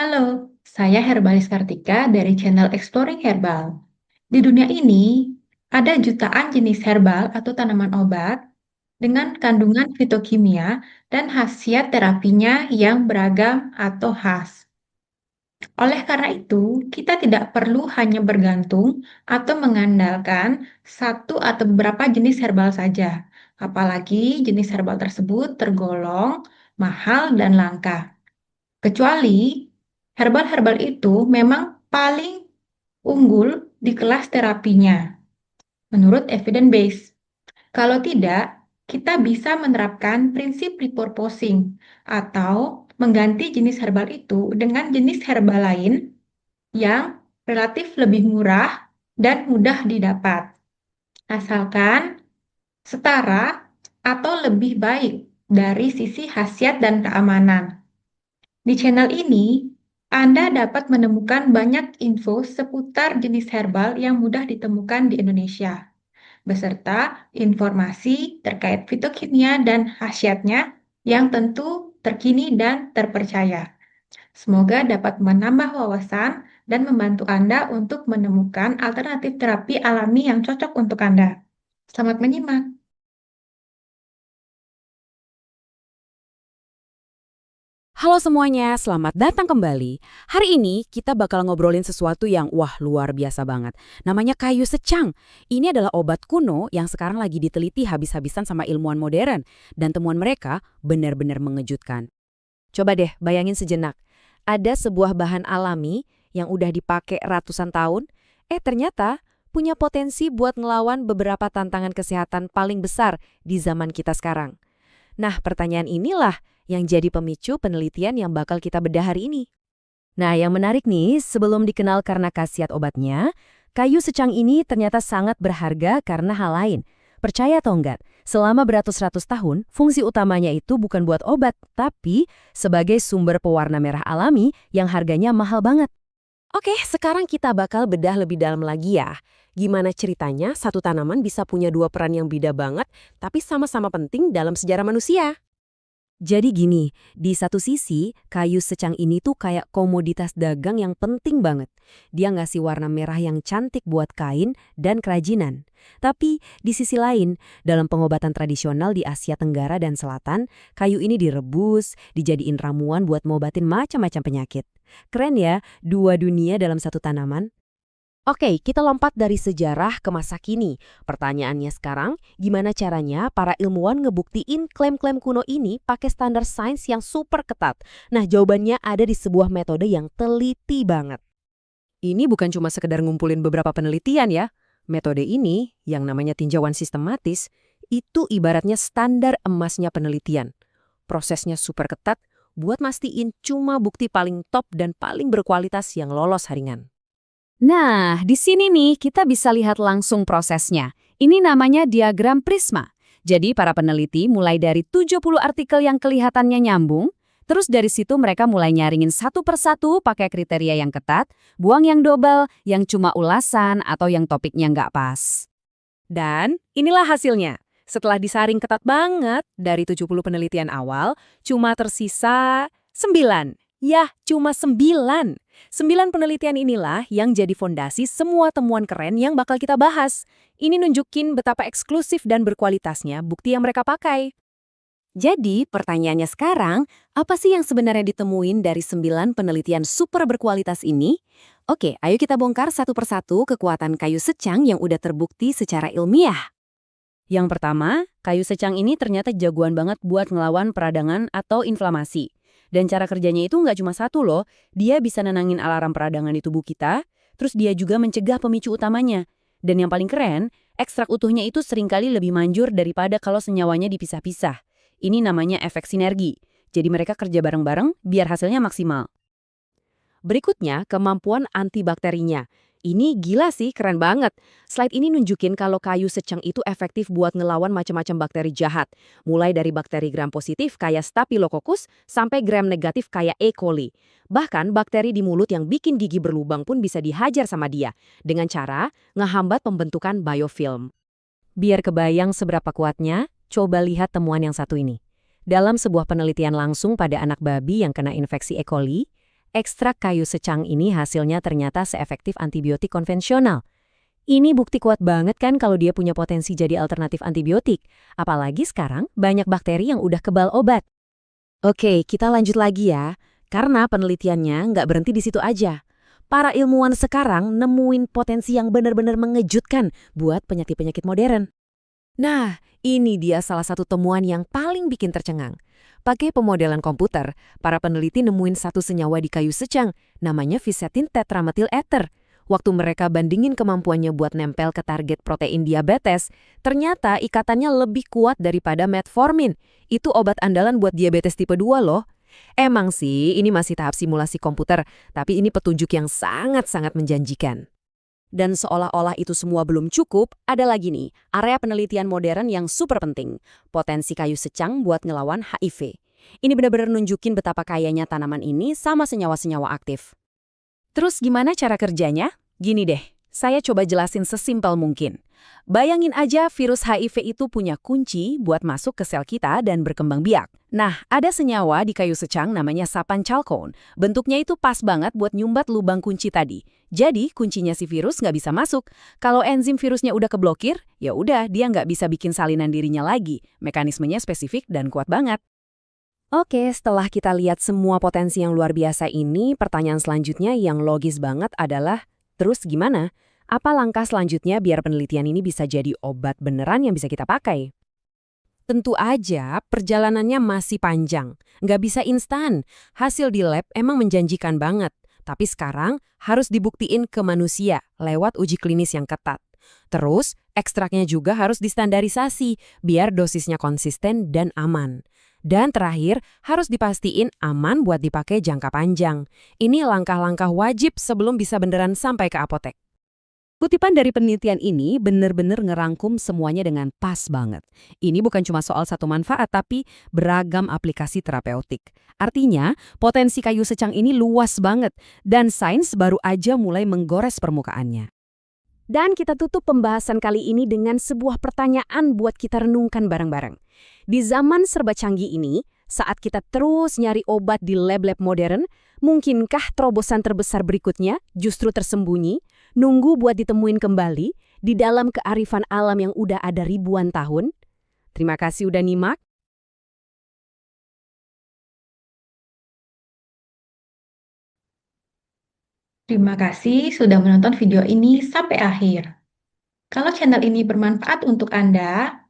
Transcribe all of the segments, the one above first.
Halo, saya Herbalis Kartika dari channel Exploring Herbal. Di dunia ini, ada jutaan jenis herbal atau tanaman obat dengan kandungan fitokimia dan khasiat terapinya yang beragam atau khas. Oleh karena itu, kita tidak perlu hanya bergantung atau mengandalkan satu atau beberapa jenis herbal saja, apalagi jenis herbal tersebut tergolong mahal dan langka. Kecuali herbal-herbal itu memang paling unggul di kelas terapinya, menurut evidence base. Kalau tidak, kita bisa menerapkan prinsip repurposing atau mengganti jenis herbal itu dengan jenis herbal lain yang relatif lebih murah dan mudah didapat, asalkan setara atau lebih baik dari sisi khasiat dan keamanan. Di channel ini, Anda dapat menemukan banyak info seputar jenis herbal yang mudah ditemukan di Indonesia, beserta informasi terkait fitokimia dan khasiatnya yang tentu terkini dan terpercaya. Semoga dapat menambah wawasan dan membantu Anda untuk menemukan alternatif terapi alami yang cocok untuk Anda. Selamat menyimak! Halo semuanya, selamat datang kembali. Hari ini kita bakal ngobrolin sesuatu yang luar biasa banget. Namanya kayu secang. Ini adalah obat kuno yang sekarang lagi diteliti habis-habisan sama ilmuwan modern. Dan temuan mereka benar-benar mengejutkan. Coba deh bayangin sejenak. Ada sebuah bahan alami yang udah dipakai ratusan tahun, ternyata punya potensi buat ngelawan beberapa tantangan kesehatan paling besar di zaman kita sekarang. Nah, pertanyaan inilah yang jadi pemicu penelitian yang bakal kita bedah hari ini. Nah, yang menarik nih, sebelum dikenal karena khasiat obatnya, kayu secang ini ternyata sangat berharga karena hal lain. Percaya atau enggak, selama beratus-ratus tahun, fungsi utamanya itu bukan buat obat, tapi sebagai sumber pewarna merah alami yang harganya mahal banget. Oke, sekarang kita bakal bedah lebih dalam lagi ya. Gimana ceritanya satu tanaman bisa punya dua peran yang beda banget, tapi sama-sama penting dalam sejarah manusia? Jadi gini, di satu sisi, kayu secang ini tuh kayak komoditas dagang yang penting banget. Dia ngasih warna merah yang cantik buat kain dan kerajinan. Tapi di sisi lain, dalam pengobatan tradisional di Asia Tenggara dan Selatan, kayu ini direbus, dijadiin ramuan buat ngobatin macam-macam penyakit. Keren ya, dua dunia dalam satu tanaman. Oke, kita lompat dari sejarah ke masa kini. Pertanyaannya sekarang, gimana caranya para ilmuwan ngebuktiin klaim-klaim kuno ini pakai standar sains yang super ketat? Nah, jawabannya ada di sebuah metode yang teliti banget. Ini bukan cuma sekedar ngumpulin beberapa penelitian ya. Metode ini, yang namanya tinjauan sistematis, itu ibaratnya standar emasnya penelitian. Prosesnya super ketat buat mastiin cuma bukti paling top dan paling berkualitas yang lolos saringan. Nah, di sini nih kita bisa lihat langsung prosesnya. Ini namanya diagram prisma. Jadi para peneliti mulai dari 70 artikel yang kelihatannya nyambung, terus dari situ mereka mulai nyaringin satu persatu pakai kriteria yang ketat, buang yang double, yang cuma ulasan, atau yang topiknya nggak pas. Dan inilah hasilnya. Setelah disaring ketat banget dari 70 penelitian awal, cuma tersisa 9. Yah, cuma 9. 9 penelitian inilah yang jadi fondasi semua temuan keren yang bakal kita bahas. Ini nunjukin betapa eksklusif dan berkualitasnya bukti yang mereka pakai. Jadi, pertanyaannya sekarang, apa sih yang sebenarnya ditemuin dari 9 penelitian super berkualitas ini? Oke, ayo kita bongkar satu persatu kekuatan kayu secang yang udah terbukti secara ilmiah. Yang pertama, kayu secang ini ternyata jagoan banget buat ngelawan peradangan atau inflamasi. Dan cara kerjanya itu nggak cuma satu loh, dia bisa nenangin alarm peradangan di tubuh kita, terus dia juga mencegah pemicu utamanya. Dan yang paling keren, ekstrak utuhnya itu seringkali lebih manjur daripada kalau senyawanya dipisah-pisah. Ini namanya efek sinergi. Jadi mereka kerja bareng-bareng biar hasilnya maksimal. Berikutnya, kemampuan antibakterinya. Ini gila sih, keren banget. Slide ini nunjukin kalau kayu secang itu efektif buat ngelawan macam-macam bakteri jahat. Mulai dari bakteri gram positif kayak Staphylococcus sampai gram negatif kayak E. coli. Bahkan bakteri di mulut yang bikin gigi berlubang pun bisa dihajar sama dia. Dengan cara ngehambat pembentukan biofilm. Biar kebayang seberapa kuatnya, coba lihat temuan yang satu ini. Dalam sebuah penelitian langsung pada anak babi yang kena infeksi E. coli, ekstrak kayu secang ini hasilnya ternyata seefektif antibiotik konvensional. Ini bukti kuat banget kan kalau dia punya potensi jadi alternatif antibiotik. Apalagi sekarang banyak bakteri yang udah kebal obat. Oke, kita lanjut lagi ya. Karena penelitiannya nggak berhenti di situ aja. Para ilmuwan sekarang nemuin potensi yang benar-benar mengejutkan buat penyakit-penyakit modern. Nah, ini dia salah satu temuan yang paling bikin tercengang. Pakai pemodelan komputer, para peneliti nemuin satu senyawa di kayu secang, namanya fisetin tetrametil ether. Waktu mereka bandingin kemampuannya buat nempel ke target protein diabetes, ternyata ikatannya lebih kuat daripada metformin. Itu obat andalan buat diabetes tipe 2 loh. Emang sih, ini masih tahap simulasi komputer, tapi ini petunjuk yang sangat-sangat menjanjikan. Dan seolah-olah itu semua belum cukup, ada lagi nih, area penelitian modern yang super penting. Potensi kayu secang buat ngelawan HIV. Ini benar-benar nunjukin betapa kayanya tanaman ini sama senyawa-senyawa aktif. Terus gimana cara kerjanya? Gini deh, saya coba jelasin sesimpel mungkin. Bayangin aja virus HIV itu punya kunci buat masuk ke sel kita dan berkembang biak. Nah, ada senyawa di kayu secang namanya sapanchalcone. Bentuknya itu pas banget buat nyumbat lubang kunci tadi. Jadi, kuncinya si virus nggak bisa masuk. Kalau enzim virusnya udah keblokir, ya udah dia nggak bisa bikin salinan dirinya lagi. Mekanismenya spesifik dan kuat banget. Oke, setelah kita lihat semua potensi yang luar biasa ini, pertanyaan selanjutnya yang logis banget adalah, terus gimana? Apa langkah selanjutnya biar penelitian ini bisa jadi obat beneran yang bisa kita pakai? Tentu aja perjalanannya masih panjang, nggak bisa instan. Hasil di lab emang menjanjikan banget, tapi sekarang harus dibuktiin ke manusia lewat uji klinis yang ketat. Terus, ekstraknya juga harus distandarisasi biar dosisnya konsisten dan aman. Dan terakhir, harus dipastiin aman buat dipakai jangka panjang. Ini langkah-langkah wajib sebelum bisa beneran sampai ke apotek. Kutipan dari penelitian ini benar-benar ngerangkum semuanya dengan pas banget. Ini bukan cuma soal satu manfaat, tapi beragam aplikasi terapeutik. Artinya, potensi kayu secang ini luas banget, dan sains baru aja mulai menggores permukaannya. Dan kita tutup pembahasan kali ini dengan sebuah pertanyaan buat kita renungkan bareng-bareng. Di zaman serba canggih ini, saat kita terus nyari obat di lab-lab modern, mungkinkah terobosan terbesar berikutnya justru tersembunyi, nunggu buat ditemuin kembali di dalam kearifan alam yang udah ada ribuan tahun? Terima kasih udah nyimak. Terima kasih sudah menonton video ini sampai akhir. Kalau channel ini bermanfaat untuk Anda,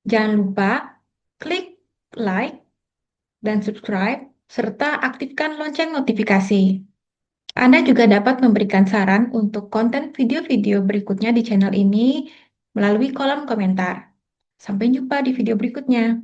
jangan lupa klik like dan subscribe, serta aktifkan lonceng notifikasi. Anda juga dapat memberikan saran untuk konten video-video berikutnya di channel ini melalui kolom komentar. Sampai jumpa di video berikutnya.